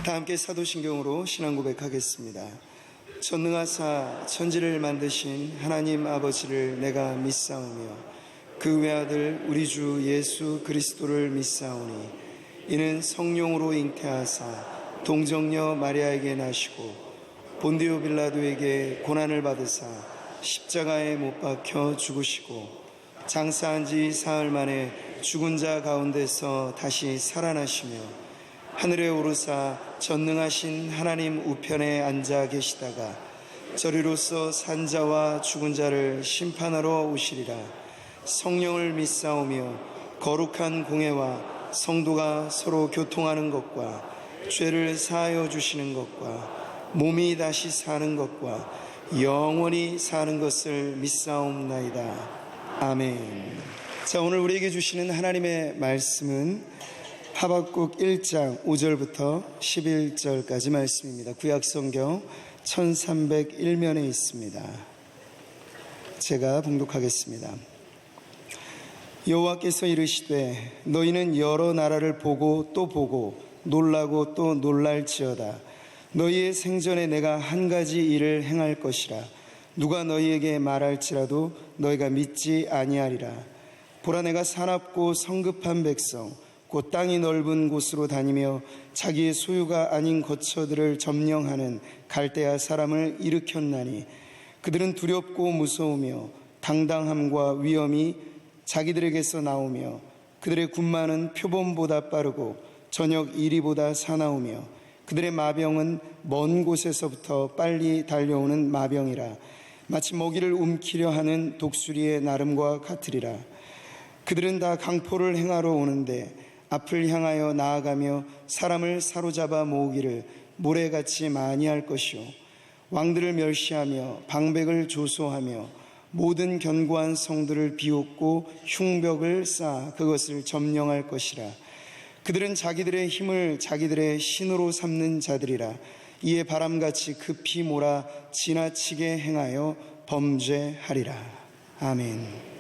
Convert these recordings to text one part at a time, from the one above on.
다 함께 사도신경으로 신앙 고백하겠습니다. 전능하사 천지를 만드신 하나님 아버지를 내가 믿사오며 그 외아들 우리 주 예수 그리스도를 믿사오니 이는 성령으로 잉태하사 동정녀 마리아에게 나시고 본디오 빌라도에게 고난을 받으사 십자가에 못 박혀 죽으시고 장사한 지 사흘 만에 죽은 자 가운데서 다시 살아나시며 하늘에 오르사 전능하신 하나님 우편에 앉아 계시다가 저리로서 산자와 죽은 자를 심판하러 오시리라. 성령을 믿사오며 거룩한 공회와 성도가 서로 교통하는 것과 죄를 사하여 주시는 것과 몸이 다시 사는 것과 영원히 사는 것을 믿사옵나이다. 아멘. 자, 오늘 우리에게 주시는 하나님의 말씀은 하박국 1장 5절부터 11절까지 말씀입니다. 구약성경 1301면에 있습니다. 제가 봉독하겠습니다. 여호와께서 이르시되 너희는 여러 나라를 보고 또 보고 놀라고 또 놀랄지어다. 너희의 생전에 내가 한 가지 일을 행할 것이라. 누가 너희에게 말할지라도 너희가 믿지 아니하리라. 보라, 내가 사납고 성급한 백성 곧 땅이 넓은 곳으로 다니며 자기의 소유가 아닌 거처들을 점령하는 갈대아 사람을 일으켰나니 그들은 두렵고 무서우며 당당함과 위엄이 자기들에게서 나오며 그들의 군마는 표범보다 빠르고 저녁 이리보다 사나우며 그들의 마병은 먼 곳에서부터 빨리 달려오는 마병이라. 마치 먹이를 움키려 하는 독수리의 나름과 같으리라. 그들은 다 강포를 행하러 오는데 앞을 향하여 나아가며 사람을 사로잡아 모으기를 모래같이 많이 할 것이요 왕들을 멸시하며 방백을 조소하며 모든 견고한 성들을 비웃고 흉벽을 쌓아 그것을 점령할 것이라. 그들은 자기들의 힘을 자기들의 신으로 삼는 자들이라. 이에 바람같이 급히 몰아 지나치게 행하여 범죄하리라. 아멘.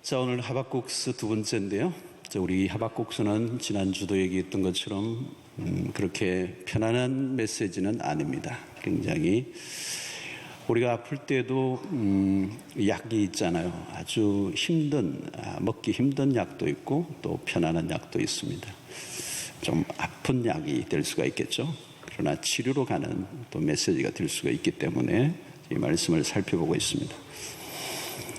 자, 오늘 하박국서 두 번째인데요. 우리 하박국서는 지난주도 얘기했던 것처럼 그렇게 편안한 메시지는 아닙니다. 굉장히 우리가 아플 때도 약이 있잖아요. 아주 먹기 힘든 약도 있고 또 편안한 약도 있습니다. 좀 아픈 약이 될 수가 있겠죠. 그러나 치료로 가는 또 메시지가 될 수가 있기 때문에 이 말씀을 살펴보고 있습니다.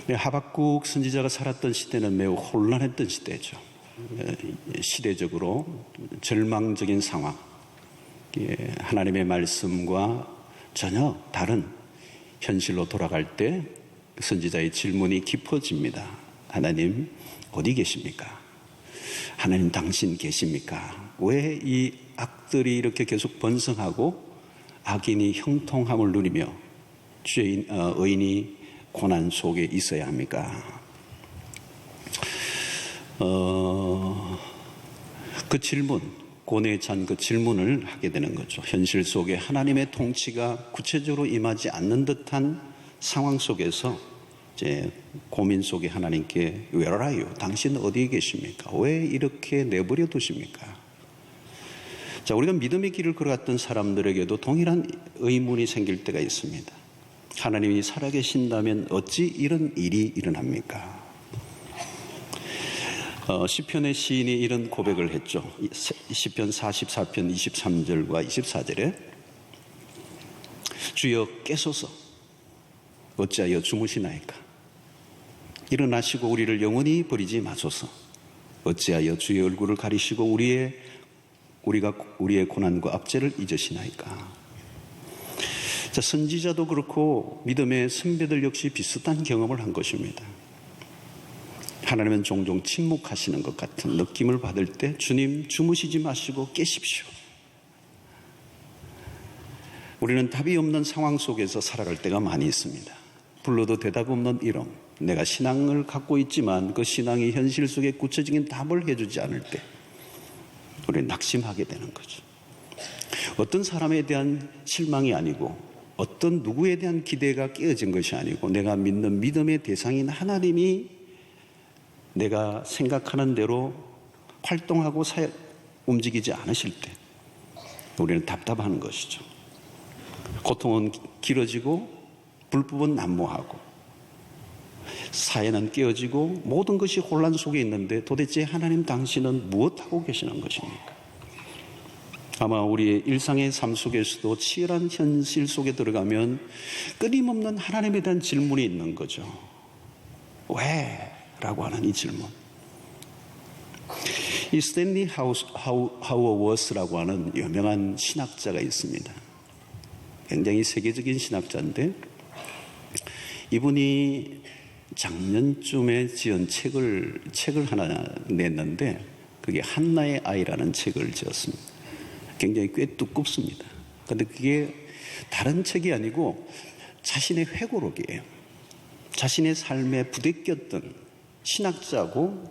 하박국 선지자가 살았던 시대는 매우 혼란했던 시대죠. 시대적으로 절망적인 상황, 하나님의 말씀과 전혀 다른 현실로 돌아갈 때 선지자의 질문이 깊어집니다. 하나님 어디 계십니까? 하나님 당신 계십니까? 왜 이 악들이 이렇게 계속 번성하고 악인이 형통함을 누리며 의인이 고난 속에 있어야 합니까? 그 질문, 고뇌에 찬 그 질문을 하게 되는 거죠. 현실 속에 하나님의 통치가 구체적으로 임하지 않는 듯한 상황 속에서 이제 고민 속에 하나님께 Where are you? 당신 어디에 계십니까? 왜 이렇게 내버려 두십니까? 자, 우리가 믿음의 길을 걸어갔던 사람들에게도 동일한 의문이 생길 때가 있습니다. 하나님이 살아계신다면 어찌 이런 일이 일어납니까? 시편의 시인이 이런 고백을 했죠. 시편 44편 23절과 24절에 주여 깨소서 어찌하여 주무시나이까? 일어나시고 우리를 영원히 버리지 마소서. 어찌하여 주의 얼굴을 가리시고 우리가 우리의 고난과 압제를 잊으시나이까? 자, 선지자도 그렇고 믿음의 선배들 역시 비슷한 경험을 한 것입니다. 하나님은 종종 침묵하시는 것 같은 느낌을 받을 때 주님 주무시지 마시고 깨십시오. 우리는 답이 없는 상황 속에서 살아갈 때가 많이 있습니다. 불러도 대답 없는 일험, 내가 신앙을 갖고 있지만 그 신앙이 현실 속에 구체적인 답을 해주지 않을 때 우리는 낙심하게 되는 거죠. 어떤 사람에 대한 실망이 아니고 어떤 누구에 대한 기대가 깨어진 것이 아니고 내가 믿는 믿음의 대상인 하나님이 내가 생각하는 대로 활동하고 움직이지 않으실 때 우리는 답답한 것이죠. 고통은 길어지고 불법은 난무하고 사회는 깨어지고 모든 것이 혼란 속에 있는데 도대체 하나님 당신은 무엇하고 계시는 것입니까? 아마 우리의 일상의 삶 속에서도 치열한 현실 속에 들어가면 끊임없는 하나님에 대한 질문이 있는 거죠. 왜? 라고 하는 이 질문. 이 스탠리 하워워스라고 하는 유명한 신학자가 있습니다. 굉장히 세계적인 신학자인데 이분이 작년쯤에 지은 책을 하나 냈는데 그게 한나의 아이라는 책을 지었습니다. 굉장히 꽤 두껍습니다. 그런데 그게 다른 책이 아니고 자신의 회고록이에요. 자신의 삶에 부대꼈던 신학자고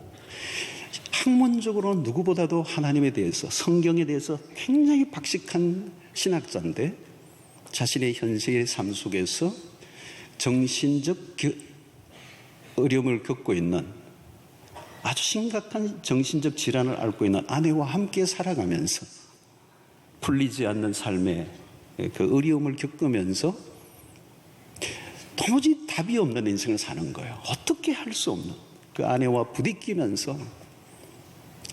학문적으로 누구보다도 하나님에 대해서 성경에 대해서 굉장히 박식한 신학자인데 자신의 현실의 삶 속에서 정신적 어려움을 겪고 있는 아주 심각한 정신적 질환을 앓고 있는 아내와 함께 살아가면서 풀리지 않는 삶의 그 어려움을 겪으면서 도무지 답이 없는 인생을 사는 거예요. 어떻게 할 수 없는 그 아내와 부딪히면서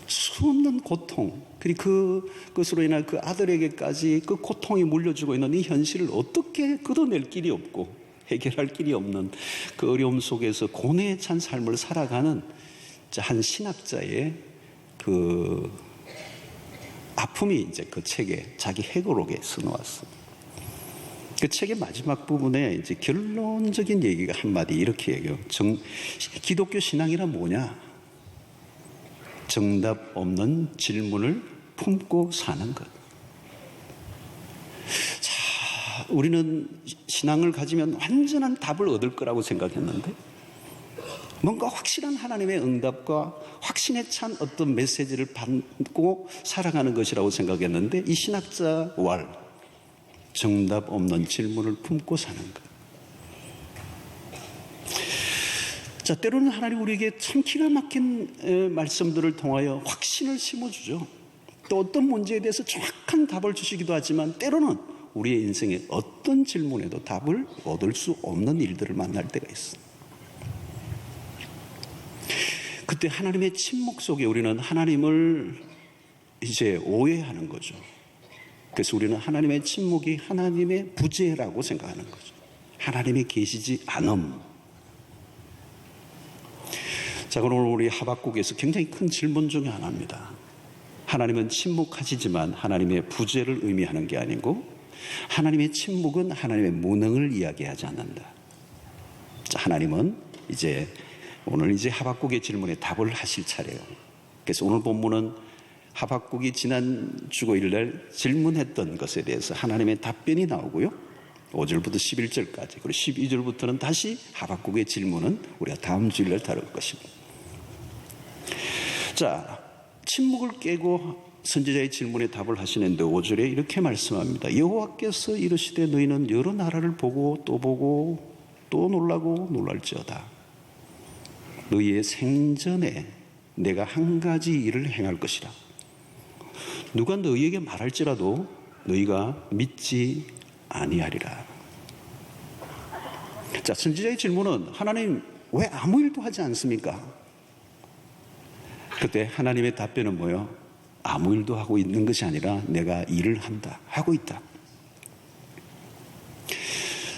수없는 고통 그리고 그것으로 인한 그 아들에게까지 그 고통이 물려주고 있는 이 현실을 어떻게 걷어낼 길이 없고 해결할 길이 없는 그 어려움 속에서 고뇌에 찬 삶을 살아가는 한 신학자의 그 아픔이 이제 그 책에 자기 회고록에 써놓았습니다. 그 책의 마지막 부분에 이제 결론적인 얘기가 한마디 이렇게 얘기해요. 기독교 신앙이란 뭐냐? 정답 없는 질문을 품고 사는 것. 자, 우리는 신앙을 가지면 완전한 답을 얻을 거라고 생각했는데 뭔가 확실한 하나님의 응답과 확신에 찬 어떤 메시지를 받고 살아가는 것이라고 생각했는데 이 신학자 정답 없는 질문을 품고 사는 것. 자, 자, 때로는 하나님 우리에게 참 기가 막힌 말씀들을 통하여 확신을 심어주죠. 또 어떤 문제에 대해서 정확한 답을 주시기도 하지만 때로는 우리의 인생에 어떤 질문에도 답을 얻을 수 없는 일들을 만날 때가 있습니다. 그때 하나님의 침묵 속에 우리는 하나님을 이제 오해하는 거죠. 그래서 우리는 하나님의 침묵이 하나님의 부재라고 생각하는 거죠. 하나님이 계시지 않음. 자, 그럼 우리 하박국에서 굉장히 큰 질문 중에 하나입니다. 하나님은 침묵하시지만 하나님의 부재를 의미하는 게 아니고 하나님의 침묵은 하나님의 무능을 이야기하지 않는다. 자, 하나님은 오늘 하박국의 질문에 답을 하실 차례예요. 그래서 오늘 본문은 하박국이 지난 주일날 질문했던 것에 대해서 하나님의 답변이 나오고요. 5절부터 11절까지 그리고 12절부터는 다시 하박국의 질문은 우리가 다음 주일날 다룰 것입니다. 자, 침묵을 깨고 선지자의 질문에 답을 하시는데 5절에 이렇게 말씀합니다. 여호와께서 이르시되 너희는 여러 나라를 보고 또 놀라고 놀랄지어다. 너희의 생전에 내가 한 가지 일을 행할 것이라. 누가 너희에게 말할지라도 너희가 믿지 아니하리라. 자, 선지자의 질문은 하나님 왜 아무 일도 하지 않습니까? 그때 하나님의 답변은 뭐예요? 아무 일도 하고 있는 것이 아니라 내가 일을 한다. 하고 있다.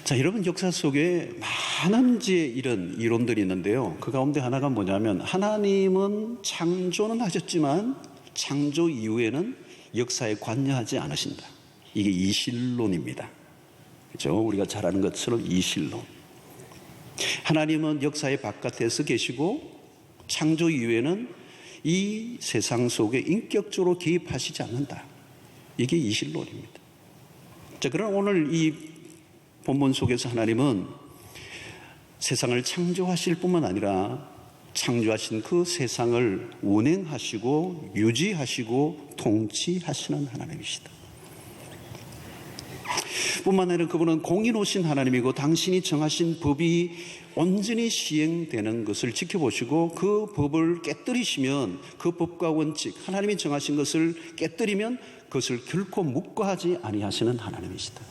자, 여러분 역사 속에 많은 이런 이론들이 있는데요. 그 가운데 하나가 뭐냐면 하나님은 창조는 하셨지만 창조 이후에는 역사에 관여하지 않으신다. 이게 이실론입니다. 그렇죠? 우리가 잘 아는 것처럼 이실론. 하나님은 역사의 바깥에서 계시고 창조 이후에는 이 세상 속에 인격적으로 개입하시지 않는다. 이게 이실론입니다. 자, 그럼 오늘 이 본문 속에서 하나님은 세상을 창조하실 뿐만 아니라 창조하신 그 세상을 운행하시고 유지하시고 통치하시는 하나님이시다. 뿐만 아니라 그분은 공의로우신 하나님이고 당신이 정하신 법이 온전히 시행되는 것을 지켜보시고 그 법을 깨뜨리시면 그 법과 원칙, 하나님이 정하신 것을 깨뜨리면 그것을 결코 묵과하지 아니하시는 하나님이시다.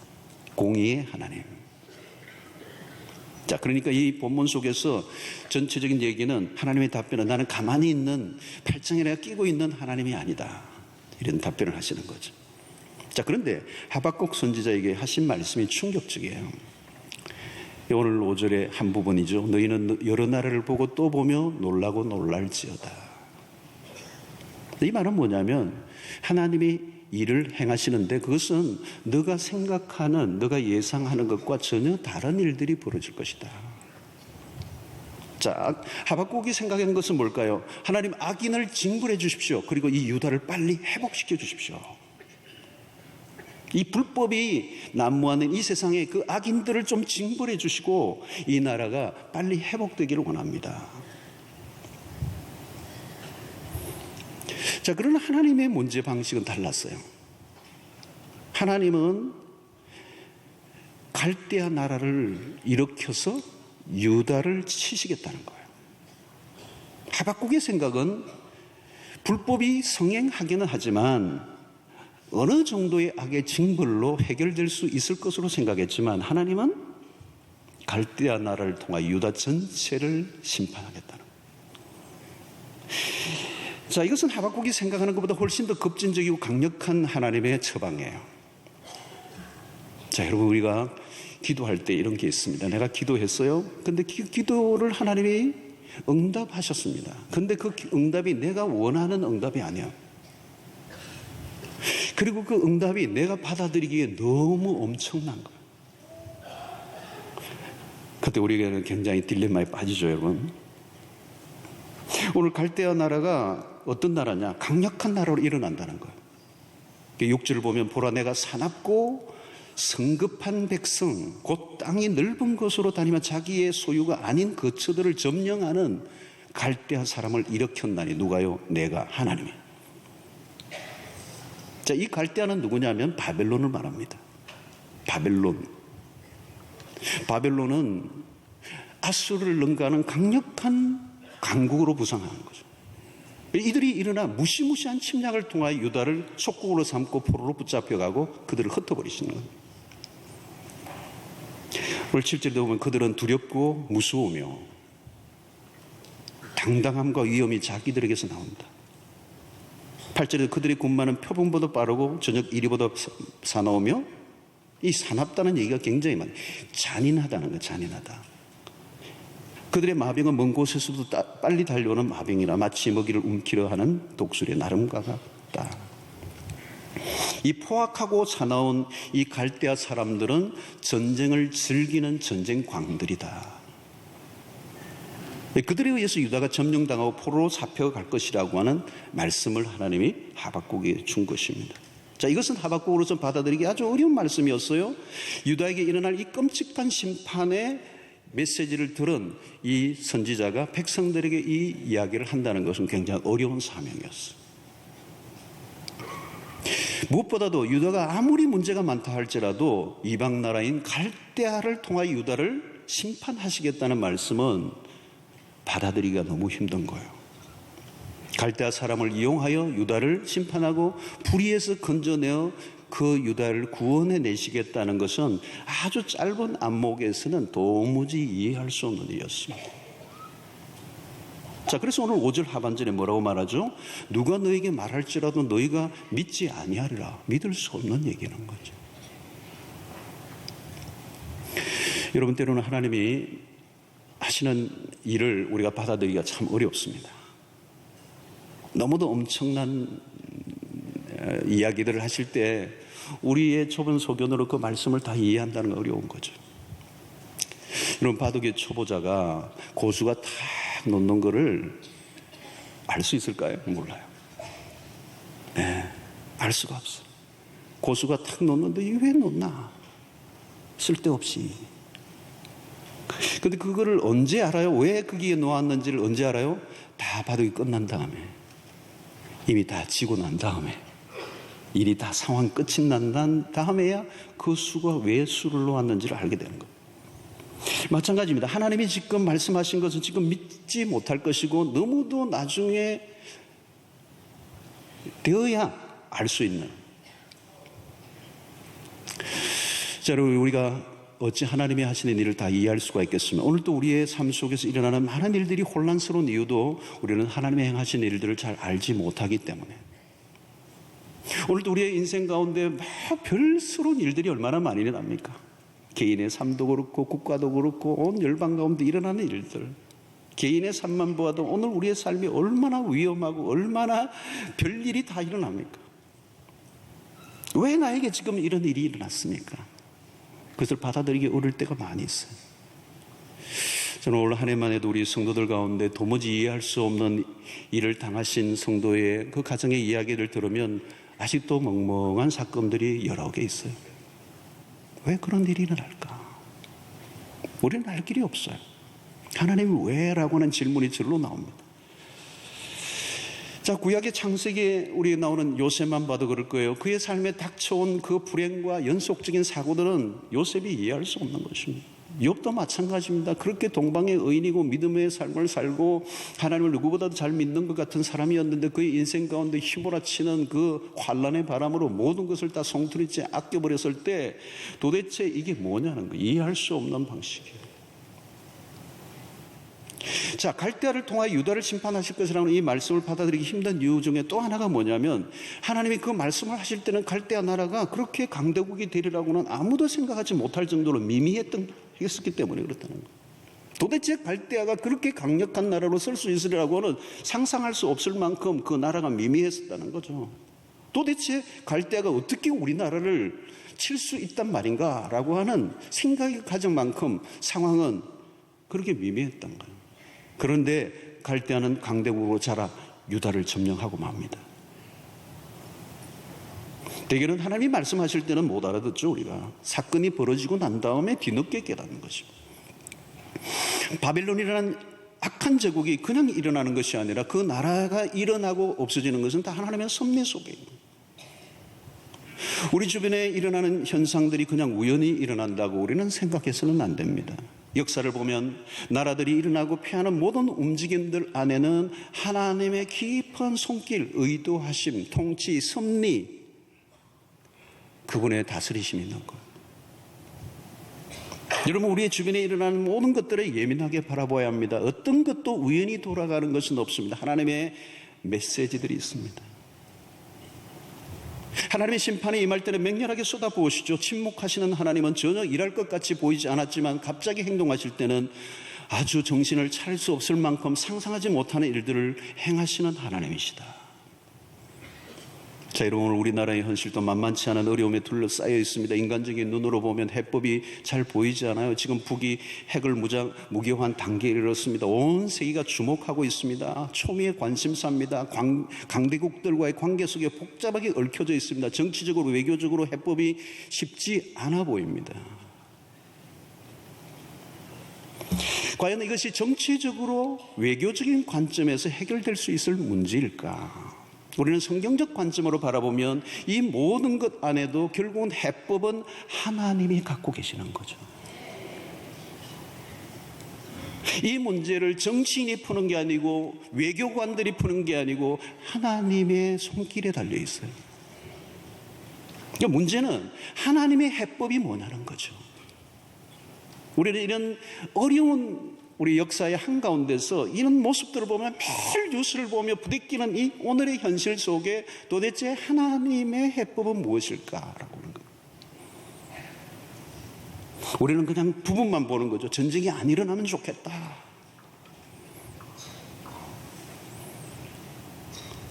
공의의 하나님. 자, 그러니까 이 본문 속에서 전체적인 얘기는 하나님의 답변은 나는 가만히 있는 팔짱에 내가 끼고 있는 하나님이 아니다. 이런 답변을 하시는 거죠. 자, 그런데 하박국 선지자에게 하신 말씀이 충격적이에요. 오늘 5절의 한 부분이죠. 너희는 여러 나라를 보고 또 보며 놀라고 놀랄지어다. 이 말은 뭐냐면 하나님이 일을 행하시는데 그것은 너가 생각하는, 너가 예상하는 것과 전혀 다른 일들이 벌어질 것이다. 자, 하박국이 생각하는 것은 뭘까요? 하나님 악인을 징벌해 주십시오. 그리고 이 유다를 빨리 회복시켜 주십시오. 이 불법이 난무하는 이 세상에 그 악인들을 좀 징벌해 주시고 이 나라가 빨리 회복되기를 원합니다. 자, 그러나 하나님의 문제 방식은 달랐어요. 하나님은 갈대아 나라를 일으켜서 유다를 치시겠다는 거예요. 하박국의 생각은 불법이 성행하기는 하지만 어느 정도의 악의 징벌로 해결될 수 있을 것으로 생각했지만 하나님은 갈대아 나라를 통해 유다 전체를 심판하겠다는 거예요. 자, 이것은 하박국이 생각하는 것보다 훨씬 더 급진적이고 강력한 하나님의 처방이에요. 자, 여러분 우리가 기도할 때 이런 게 있습니다. 내가 기도했어요. 근데 기도를 하나님이 응답하셨습니다. 근데 그 응답이 내가 원하는 응답이 아니야. 그리고 그 응답이 내가 받아들이기에 너무 엄청난 거예요. 그때 우리에게는 굉장히 딜레마에 빠지죠, 여러분. 오늘 갈대아 나라가 어떤 나라냐? 강력한 나라로 일어난다는 거예요. 6절을 보면 보라 내가 사납고 성급한 백성, 곧 땅이 넓은 곳으로 다니며 자기의 소유가 아닌 거처들을 점령하는 갈대아 사람을 일으켰나니 누가요? 내가 하나님이에요. 자, 이 갈대아는 누구냐면 바벨론을 말합니다. 바벨론은 아수르를 능가하는 강력한 강국으로 부상하는 거죠. 이들이 일어나 무시무시한 침략을 통하여 유다를 속국으로 삼고 포로로 붙잡혀가고 그들을 흩어버리시는 겁니다. 오늘 7절에 보면 그들은 두렵고 무서우며 당당함과 위험이 자기들에게서 나온다. 8절에 그들의 군마는 표범보다 빠르고 저녁 이리보다 사나우며, 이 사납다는 얘기가 굉장히 많아요. 잔인하다는 거예요. 잔인하다. 그들의 마병은 먼 곳에서도 빨리 달려오는 마병이라 마치 먹이를 움키려 하는 독수리의 나름과 같다. 이 포악하고 사나운 이 갈대아 사람들은 전쟁을 즐기는 전쟁광들이다. 그들에 의해서 유다가 점령당하고 포로로 잡혀갈 것이라고 하는 말씀을 하나님이 하박국에 준 것입니다. 자, 이것은 하박국으로서 받아들이기 아주 어려운 말씀이었어요. 유다에게 일어날 이 끔찍한 심판의 메시지를 들은 이 선지자가 백성들에게 이 이야기를 한다는 것은 굉장히 어려운 사명이었어요. 무엇보다도 유다가 아무리 문제가 많다 할지라도 이방 나라인 갈대아를 통하여 유다를 심판하시겠다는 말씀은 받아들이기가 너무 힘든 거예요. 갈대아 사람을 이용하여 유다를 심판하고 불의에서 건져내어 그 유다를 구원해 내시겠다는 것은 아주 짧은 안목에서는 도무지 이해할 수 없는 일이었습니다. 자, 그래서 오늘 5절 하반절에 뭐라고 말하죠? 누가 너에게 말할지라도 너희가 믿지 아니하리라. 믿을 수 없는 얘기는 거죠. 여러분, 때로는 하나님이 하시는 일을 우리가 받아들이기가 참 어렵습니다. 너무도 엄청난 이야기들을 하실 때 우리의 좁은 소견으로 그 말씀을 다 이해한다는 건 어려운 거죠. 여러분, 바둑의 초보자가 고수가 탁 놓는 거를 알 수 있을까요? 몰라요. 네, 알 수가 없어요. 고수가 탁 놓는데 이게 왜 놓나? 쓸데없이. 근데 그거를 언제 알아요? 왜 거기에 놓았는지를 언제 알아요? 다 바둑이 끝난 다음에, 이미 다 지고 난 다음에, 일이 다 상황 끝이 난 다음에야 그 수가 왜 수를 놓았는지를 알게 되는 거예요. 마찬가지입니다. 하나님이 지금 말씀하신 것은 지금 믿지 못할 것이고 너무도 나중에 되어야 알 수 있는. 자, 여러분, 우리가 어찌 하나님이 하시는 일을 다 이해할 수가 있겠습니까? 오늘도 우리의 삶 속에서 일어나는 많은 일들이 혼란스러운 이유도 우리는 하나님의 행하신 일들을 잘 알지 못하기 때문에. 오늘도 우리의 인생 가운데 막 별스러운 일들이 얼마나 많이 일어납니까? 개인의 삶도 그렇고 국가도 그렇고 온 열방 가운데 일어나는 일들, 개인의 삶만 보아도 오늘 우리의 삶이 얼마나 위험하고 얼마나 별일이 다 일어납니까? 왜 나에게 지금 이런 일이 일어났습니까? 그것을 받아들이기 어려울 때가 많이 있어요. 저는 올 한 해만 해도 우리 성도들 가운데 도무지 이해할 수 없는 일을 당하신 성도의 그 가정의 이야기를 들으면 아직도 멍멍한 사건들이 여러 개 있어요. 왜 그런 일이 일어날까? 우리는 알 길이 없어요. 하나님이 왜? 라고 하는 질문이 절로 나옵니다. 자, 구약의 창세기에 우리에 나오는 요셉만 봐도 그럴 거예요. 그의 삶에 닥쳐온 그 불행과 연속적인 사고들은 요셉이 이해할 수 없는 것입니다. 욥도 마찬가지입니다. 그렇게 동방의 의인이고 믿음의 삶을 살고 하나님을 누구보다도 잘 믿는 것 같은 사람이었는데 그의 인생 가운데 휘몰아치는 그 환란의 바람으로 모든 것을 다 송두리째 아껴버렸을 때 도대체 이게 뭐냐는 거예요. 이해할 수 없는 방식이에요. 자, 갈대아를 통하여 유다를 심판하실 것이라는 이 말씀을 받아들이기 힘든 이유 중에 또 하나가 뭐냐면 하나님이 그 말씀을 하실 때는 갈대아 나라가 그렇게 강대국이 되리라고는 아무도 생각하지 못할 정도로 미미했기 때문에 그렇다는 거예요. 도대체 갈대아가 그렇게 강력한 나라로 설 수 있으리라고는 상상할 수 없을 만큼 그 나라가 미미했었다는 거죠. 도대체 갈대아가 어떻게 우리나라를 칠 수 있단 말인가 라고 하는 생각이 가질 만큼 상황은 그렇게 미미했던 거예요. 그런데 갈대아는 강대국으로 자라 유다를 점령하고 맙니다. 대개는 하나님이 말씀하실 때는 못 알아듣죠. 우리가 사건이 벌어지고 난 다음에 뒤늦게 깨닫는 것이고, 바벨론이라는 악한 제국이 그냥 일어나는 것이 아니라 그 나라가 일어나고 없어지는 것은 다 하나님의 섭리 속에 있는. 우리 주변에 일어나는 현상들이 그냥 우연히 일어난다고 우리는 생각해서는 안 됩니다. 역사를 보면 나라들이 일어나고 패하는 모든 움직임들 안에는 하나님의 깊은 손길, 의도하심, 통치, 섭리, 그분의 다스리심이 있는 거예요. 여러분, 우리의 주변에 일어나는 모든 것들을 예민하게 바라봐야 합니다. 어떤 것도 우연히 돌아가는 것은 없습니다. 하나님의 메시지들이 있습니다. 하나님의 심판이 임할 때는 맹렬하게 쏟아부으시죠. 침묵하시는 하나님은 전혀 일할 것 같이 보이지 않았지만 갑자기 행동하실 때는 아주 정신을 차릴 수 없을 만큼 상상하지 못하는 일들을 행하시는 하나님이시다. 자, 여러분, 오늘 우리나라의 현실도 만만치 않은 어려움에 둘러싸여 있습니다. 인간적인 눈으로 보면 해법이 잘 보이지 않아요. 지금 북이 핵을 무기화한 단계에 이르렀습니다. 온 세계가 주목하고 있습니다. 초미의 관심사입니다. 강대국들과의 관계 속에 복잡하게 얽혀져 있습니다. 정치적으로, 외교적으로 해법이 쉽지 않아 보입니다. 과연 이것이 정치적으로, 외교적인 관점에서 해결될 수 있을 문제일까? 우리는 성경적 관점으로 바라보면 이 모든 것 안에도 결국은 해법은 하나님이 갖고 계시는 거죠. 이 문제를 정치인이 푸는 게 아니고 외교관들이 푸는 게 아니고 하나님의 손길에 달려 있어요. 그러니까 문제는 하나님의 해법이 뭐냐는 거죠. 우리는 이런 어려운 우리 역사의 한가운데서 이런 모습들을 보면 매일 뉴스를 보며 부딪히는 이 오늘의 현실 속에 도대체 하나님의 해법은 무엇일까라고 하는 거예요. 우리는 그냥 부분만 보는 거죠. 전쟁이 안 일어나면 좋겠다.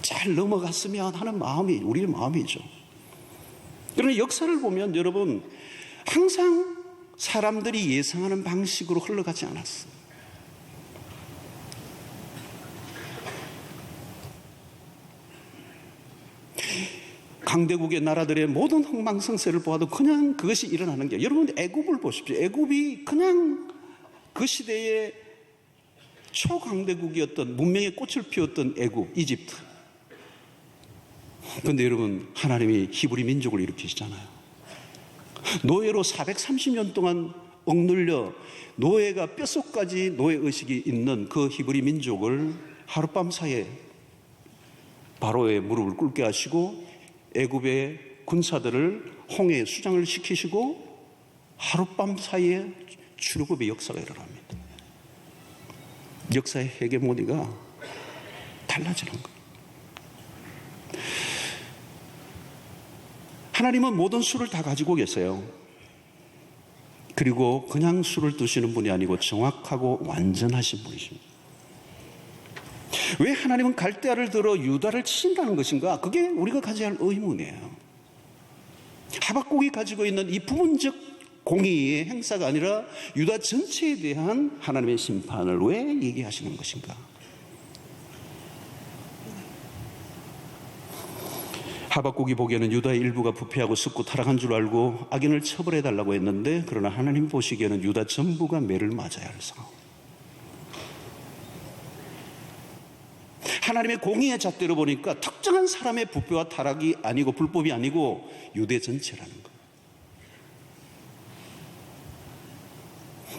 잘 넘어갔으면 하는 마음이 우리의 마음이죠. 그러나 역사를 보면 여러분, 항상 사람들이 예상하는 방식으로 흘러가지 않았어요. 강대국의 나라들의 모든 흥망성쇠를 보아도 그냥 그것이 일어나는 게, 여러분 애굽을 보십시오. 애굽이 그냥 그 시대의 초강대국이었던, 문명의 꽃을 피웠던 애굽, 이집트. 그런데 여러분, 하나님이 히브리 민족을 일으키시잖아요. 노예로 430년 동안 억눌려 노예가 뼛속까지 노예의식이 있는 그 히브리 민족을 하룻밤 사이에 바로의 무릎을 꿇게 하시고 애굽의 군사들을 홍해에 수장을 시키시고 하룻밤 사이에 출애굽의 역사가 일어납니다. 역사의 헤게모니가 달라지는 거예요. 하나님은 모든 수를 다 가지고 계세요. 그리고 그냥 수를 두시는 분이 아니고 정확하고 완전하신 분이십니다. 왜 하나님은 갈대아를 들어 유다를 치신다는 것인가? 그게 우리가 가져야 할 의문이에요. 하박국이 가지고 있는 이 부분적 공의의 행사가 아니라 유다 전체에 대한 하나님의 심판을 왜 얘기하시는 것인가? 하박국이 보기에는 유다의 일부가 부패하고 썩고 타락한 줄 알고 악인을 처벌해달라고 했는데, 그러나 하나님 보시기에는 유다 전부가 매를 맞아야 할 상황. 하나님의 공의의 잣대로 보니까 특정한 사람의 부패와 타락이 아니고 불법이 아니고 유대 전체라는 거예요.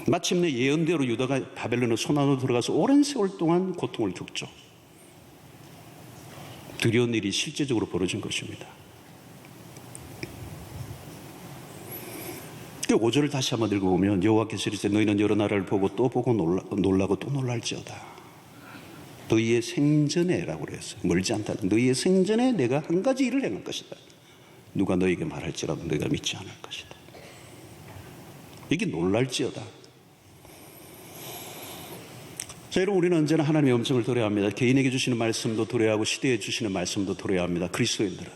마침내 예언대로 유다가 바벨론의 손안으로 들어가서 오랜 세월 동안 고통을 겪죠. 두려운 일이 실제적으로 벌어진 것입니다. 5절을 다시 한번 읽어보면 여호와께서 이르시되 너희는 여러 나라를 보고 또 보고 놀라고 또 놀랄지어다. 너희의 생전에라고 그랬어요. 멀지 않다. 너희의 생전에 내가 한 가지 일을 행할 것이다. 누가 너희에게 말할지라도 너희가 믿지 않을 것이다. 이게 놀랄지어다. 자, 여러분, 우리는 언제나 하나님의 음성을 들어야 합니다. 개인에게 주시는 말씀도 들어야 하고 시대에 주시는 말씀도 들어야 합니다. 그리스도인들은.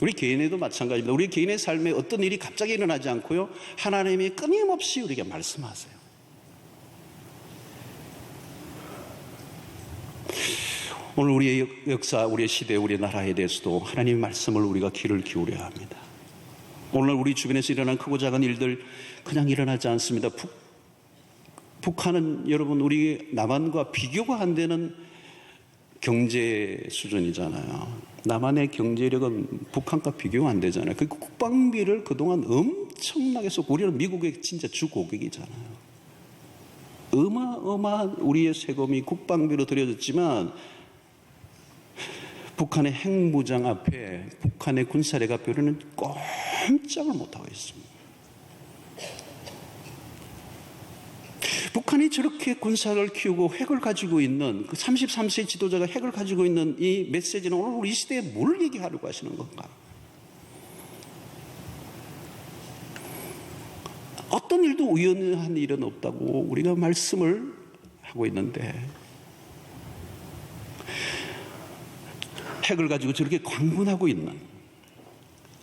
우리 개인에도 마찬가지입니다. 우리 개인의 삶에 어떤 일이 갑자기 일어나지 않고요, 하나님이 끊임없이 우리에게 말씀하세요. 오늘 우리의 역사, 우리의 시대, 우리의 나라에 대해서도 하나님의 말씀을 우리가 귀를 기울여야 합니다. 오늘 우리 주변에서 일어난 크고 작은 일들 그냥 일어나지 않습니다. 북한은 여러분, 우리 남한과 비교가 안 되는 경제 수준이잖아요. 남한의 경제력은 북한과 비교가 안 되잖아요. 그 국방비를 그동안 엄청나게 쏟고, 우리는 미국의 진짜 주고객이잖아요. 어마어마한 우리의 세금이 국방비로 들여졌지만 북한의 핵무장 앞에 북한의 군사력 앞에 우리는 꼼짝을 못하고 있습니다. 북한이 저렇게 군사를 키우고 핵을 가지고 있는 그 33세 지도자가 핵을 가지고 있는 이 메시지는 오늘 우리 시대에 뭘 얘기하려고 하시는 건가? 어떤 일도 우연한 일은 없다고 우리가 말씀을 하고 있는데 핵을 가지고 저렇게 광분하고 있는,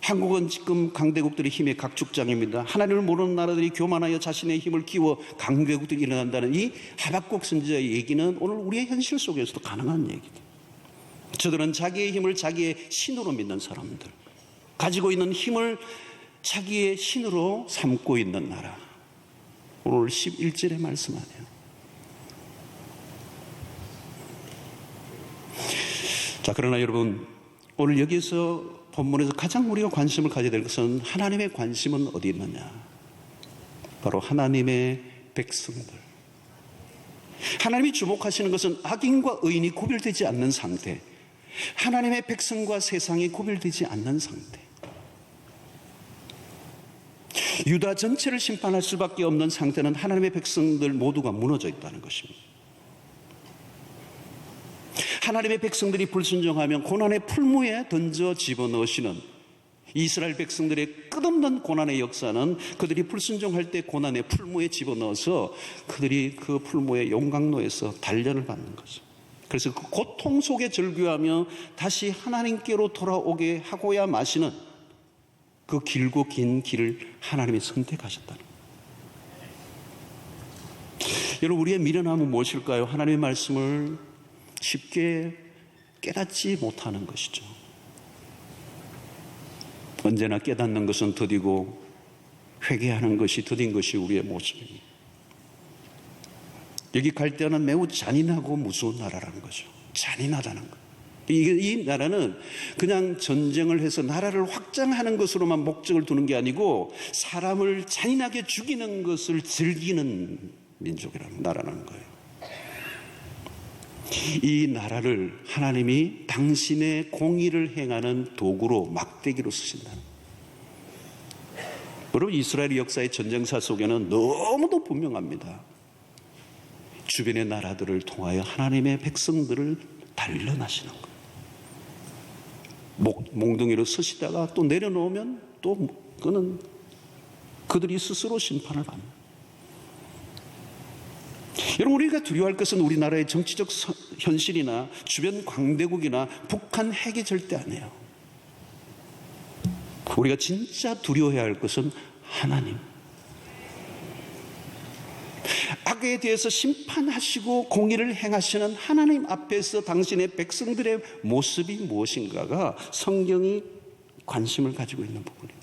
한국은 지금 강대국들의 힘의 각축장입니다. 하나님을 모르는 나라들이 교만하여 자신의 힘을 키워 강대국들이 일어난다는 이 하박국 선지자의 얘기는 오늘 우리의 현실 속에서도 가능한 얘기입니다. 저들은 자기의 힘을 자기의 신으로 믿는 사람들, 가지고 있는 힘을 자기의 신으로 삼고 있는 나라. 오늘 11절에 말씀하네요. 자, 그러나 여러분, 오늘 여기서 본문에서 가장 우리가 관심을 가져야 될 것은 하나님의 관심은 어디 있느냐? 바로 하나님의 백성들. 하나님이 주목하시는 것은 악인과 의인이 구별되지 않는 상태, 하나님의 백성과 세상이 구별되지 않는 상태. 유다 전체를 심판할 수밖에 없는 상태는 하나님의 백성들 모두가 무너져 있다는 것입니다. 하나님의 백성들이 불순종하면 고난의 풀무에 던져 집어넣으시는 이스라엘 백성들의 끝없는 고난의 역사는 그들이 불순종할 때 고난의 풀무에 집어넣어서 그들이 그 풀무의 용광로에서 단련을 받는 거죠. 그래서 그 고통 속에 절규하며 다시 하나님께로 돌아오게 하고야 마시는 그 길고 긴 길을 하나님이 선택하셨다는 거예요. 여러분, 우리의 미련함은 무엇일까요? 하나님의 말씀을 쉽게 깨닫지 못하는 것이죠. 언제나 깨닫는 것은 더디고 회개하는 것이 더딘 것이 우리의 모습입니다. 여기 갈대아는 매우 잔인하고 무서운 나라라는 거죠. 잔인하다는 것. 이 나라는 그냥 전쟁을 해서 나라를 확장하는 것으로만 목적을 두는 게 아니고 사람을 잔인하게 죽이는 것을 즐기는 민족이라는 나라라는 거예요. 이 나라를 하나님이 당신의 공의를 행하는 도구로, 막대기로 쓰신다. 여러분, 이스라엘 역사의 전쟁사 속에는 너무도 분명합니다. 주변의 나라들을 통하여 하나님의 백성들을 단련하시는 거예요. 몽둥이로 쓰시다가 또 내려놓으면 또 그는 그들이 스스로 심판을 받는. 여러분, 우리가 두려워할 것은 우리나라의 정치적 현실이나 주변 강대국이나 북한 핵이 절대 아니에요. 우리가 진짜 두려워해야 할 것은 하나님. 악에 대해서 심판하시고 공의를 행하시는 하나님 앞에서 당신의 백성들의 모습이 무엇인가가 성경이 관심을 가지고 있는 부분이다.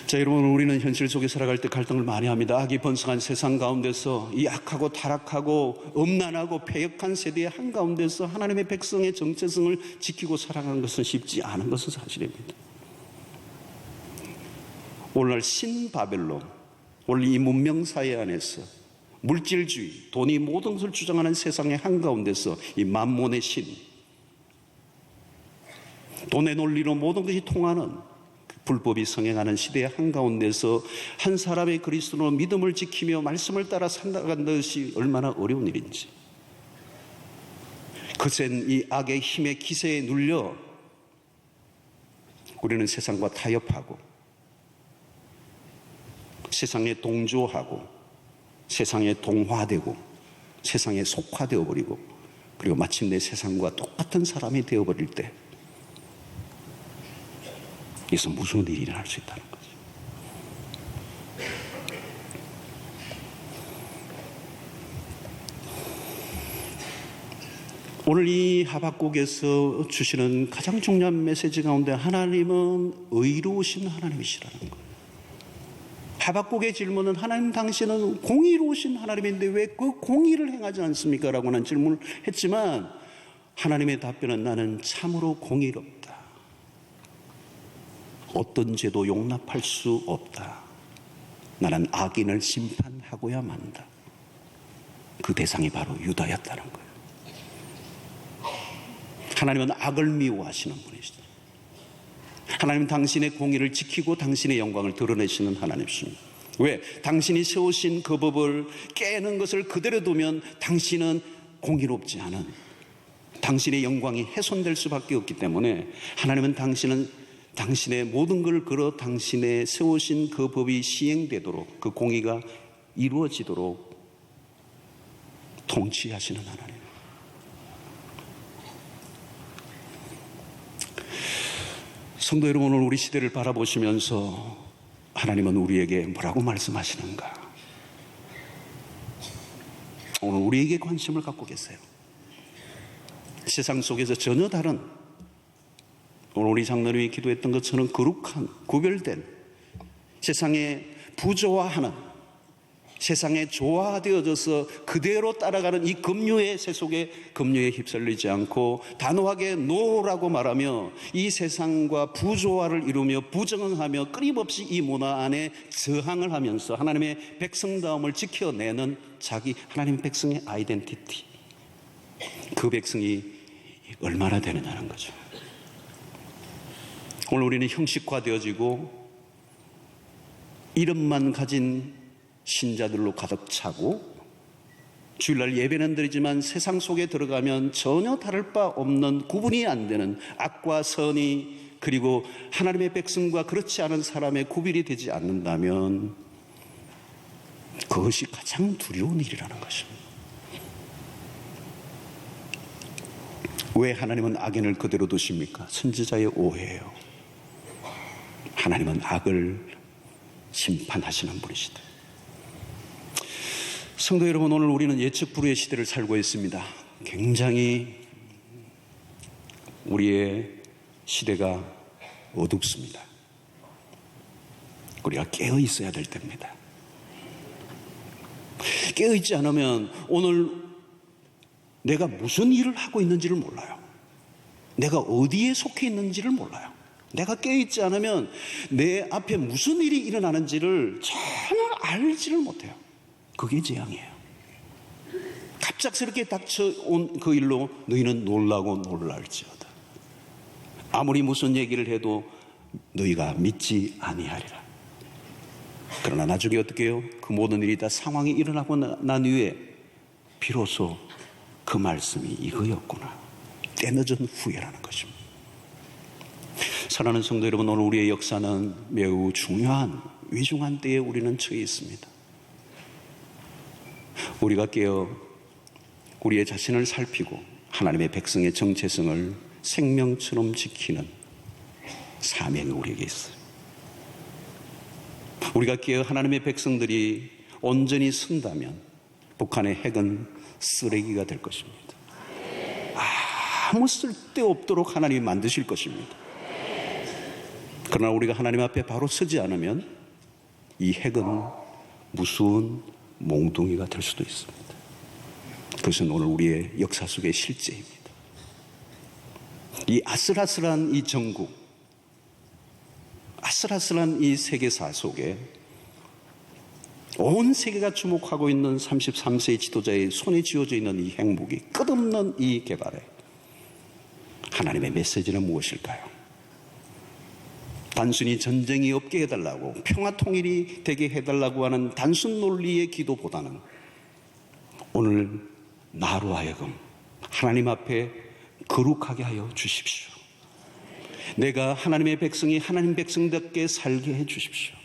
자, 여러분, 우리는 현실 속에 살아갈 때 갈등을 많이 합니다. 악이 번성한 세상 가운데서 이 악하고 타락하고 음란하고 패역한 세대의 한가운데서 하나님의 백성의 정체성을 지키고 살아가는 것은 쉽지 않은 것은 사실입니다. 오늘날 신바벨론, 오늘 이 문명사회 안에서 물질주의, 돈이 모든 것을 주장하는 세상의 한가운데서 이 만몬의 신, 돈의 논리로 모든 것이 통하는 불법이 성행하는 시대의 한가운데서 한 사람의 그리스도로 믿음을 지키며 말씀을 따라 살아가는 것이 얼마나 어려운 일인지, 거센 이 악의 힘의 기세에 눌려 우리는 세상과 타협하고 세상에 동조하고 세상에 동화되고 세상에 속화되어 버리고 그리고 마침내 세상과 똑같은 사람이 되어버릴 때 여기서 무슨 일이 일어날 수 있다는 거죠. 오늘 이 하박국에서 주시는 가장 중요한 메시지 가운데 하나님은 의로우신 하나님이시라는 거예요. 하박국의 질문은 하나님 당신은 공의로우신 하나님인데 왜 그 공의를 행하지 않습니까? 라고 하는 질문을 했지만 하나님의 답변은 나는 참으로 공의롭다. 어떤 죄도 용납할 수 없다. 나는 악인을 심판하고야 만다. 그 대상이 바로 유다였다는 거예요. 하나님은 악을 미워하시는 분이시죠. 하나님은 당신의 공의를 지키고 당신의 영광을 드러내시는 하나님이십니다. 왜? 당신이 세우신 그 법을 깨는 것을 그대로 두면 당신은 공의롭지 않은, 당신의 영광이 훼손될 수밖에 없기 때문에 하나님은 당신의 모든 걸 걸어 당신의 세우신 그 법이 시행되도록, 그 공의가 이루어지도록 통치하시는 하나님. 성도 여러분, 오늘 우리 시대를 바라보시면서 하나님은 우리에게 뭐라고 말씀하시는가? 오늘 우리에게 관심을 갖고 계세요. 세상 속에서 전혀 다른, 오늘 우리 장로님이 기도했던 것처럼 거룩한, 구별된, 세상에 부조화하는, 세상에 조화되어져서 그대로 따라가는 이 급류의 세속에 급류에 휩쓸리지 않고 단호하게 노라고 말하며 이 세상과 부조화를 이루며 부정하며 끊임없이 이 문화 안에 저항을 하면서 하나님의 백성다움을 지켜내는 자기, 하나님의 백성의 아이덴티티, 그 백성이 얼마나 되느냐는 거죠. 오늘 우리는 형식화되어지고 이름만 가진 신자들로 가득 차고 주일날 예배는 드리지만 세상 속에 들어가면 전혀 다를 바 없는, 구분이 안 되는 악과 선이, 그리고 하나님의 백성과 그렇지 않은 사람의 구별이 되지 않는다면 그것이 가장 두려운 일이라는 것입니다. 왜 하나님은 악인을 그대로 두십니까? 선지자의 오해예요. 하나님은 악을 심판하시는 분이시다. 성도 여러분, 오늘 우리는 예측 불허의 시대를 살고 있습니다. 굉장히 우리의 시대가 어둡습니다. 우리가 깨어 있어야 될 때입니다. 깨어 있지 않으면 오늘 내가 무슨 일을 하고 있는지를 몰라요. 내가 어디에 속해 있는지를 몰라요. 내가 깨어 있지 않으면 내 앞에 무슨 일이 일어나는지를 전혀 알지를 못해요. 그게 재앙이에요. 갑작스럽게 닥쳐온 그 일로 너희는 놀라고 놀랄지어다. 아무리 무슨 얘기를 해도 너희가 믿지 아니하리라. 그러나 나중에 어떻게 해요? 그 모든 일이 다 상황이 일어나고 난 후에 비로소 그 말씀이 이거였구나. 때늦은 후회라는 것입니다. 사랑하는 성도 여러분, 오늘 우리의 역사는 매우 중요한, 위중한 때에 우리는 처해 있습니다. 우리가 깨어 우리의 자신을 살피고 하나님의 백성의 정체성을 생명처럼 지키는 사명이 우리에게 있어요. 우리가 깨어 하나님의 백성들이 온전히 선다면 북한의 핵은 쓰레기가 될 것입니다. 아무 쓸데없도록 하나님이 만드실 것입니다. 그러나 우리가 하나님 앞에 바로 서지 않으면 이 핵은 무서운 몽둥이가 될 수도 있습니다. 그것은 오늘 우리의 역사 속의 실제입니다. 이 아슬아슬한 이 전국, 아슬아슬한 이 세계사 속에 온 세계가 주목하고 있는 33세의 지도자의 손에 쥐어져 있는 이 행복이, 끝없는 이 개발에 하나님의 메시지는 무엇일까요? 단순히 전쟁이 없게 해달라고, 평화 통일이 되게 해달라고 하는 단순 논리의 기도보다는 오늘 나로 하여금 하나님 앞에 거룩하게 하여 주십시오. 내가 하나님의 백성이 하나님 백성답게 살게 해 주십시오.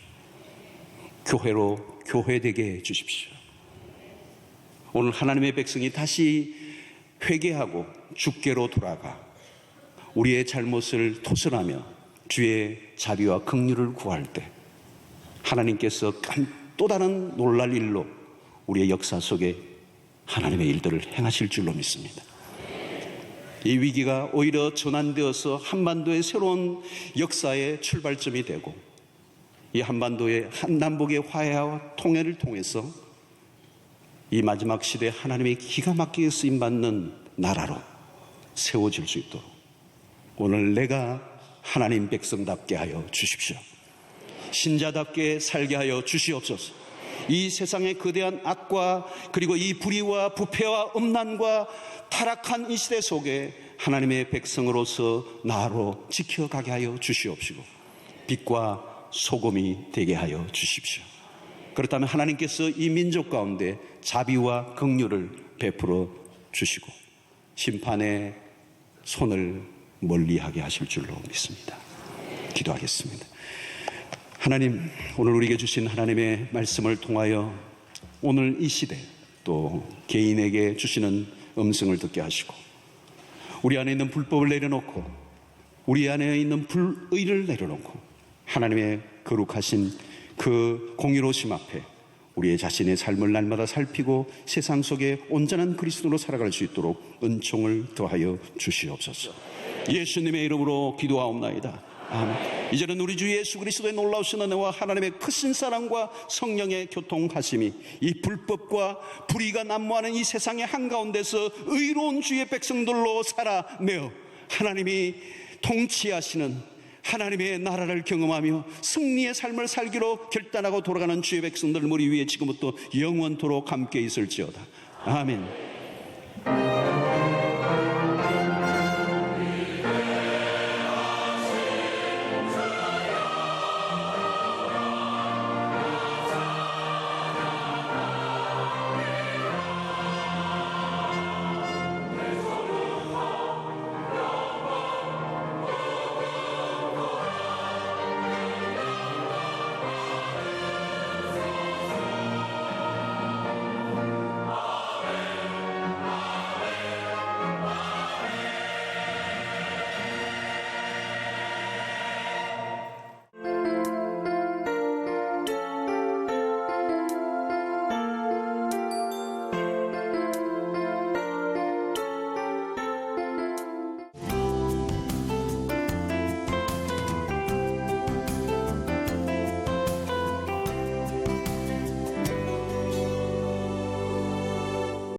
교회로 교회되게 해 주십시오. 오늘 하나님의 백성이 다시 회개하고 주께로 돌아가 우리의 잘못을 토설하며 주의 자비와 긍휼을 구할 때 하나님께서 또 다른 놀랄 일로 우리의 역사 속에 하나님의 일들을 행하실 줄로 믿습니다. 이 위기가 오히려 전환되어서 한반도의 새로운 역사의 출발점이 되고 이 한반도의 한남북의 화해와 통일을 통해서 이 마지막 시대에 하나님의 기가 막히게 쓰임받는 나라로 세워질 수 있도록 오늘 내가 하나님 백성답게 하여 주십시오. 신자답게 살게 하여 주시옵소서. 이 세상의 거대한 악과 그리고 이 불의와 부패와 음란과 타락한 이 시대 속에 하나님의 백성으로서 나로 지켜가게 하여 주시옵시고 빛과 소금이 되게 하여 주십시오. 그렇다면 하나님께서 이 민족 가운데 자비와 긍휼을 베풀어 주시고 심판의 손을 멀리하게 하실 줄로 믿습니다. 기도하겠습니다. 하나님, 오늘 우리에게 주신 하나님의 말씀을 통하여 오늘 이 시대 또 개인에게 주시는 음성을 듣게 하시고 우리 안에 있는 불법을 내려놓고 우리 안에 있는 불의를 내려놓고 하나님의 거룩하신 그 공의로우심 앞에 우리의 자신의 삶을 날마다 살피고 세상 속에 온전한 그리스도로 살아갈 수 있도록 은총을 더하여 주시옵소서. 예수님의 이름으로 기도하옵나이다. 아멘. 이제는 우리 주 예수 그리스도의 놀라우신 은혜와 하나님의 크신 사랑과 성령의 교통하심이 이 불법과 불의가 난무하는 이 세상의 한가운데서 의로운 주의 백성들로 살아내어 하나님이 통치하시는 하나님의 나라를 경험하며 승리의 삶을 살기로 결단하고 돌아가는 주의 백성들 우리 위에 지금부터 영원토록 함께 있을지어다. 아멘.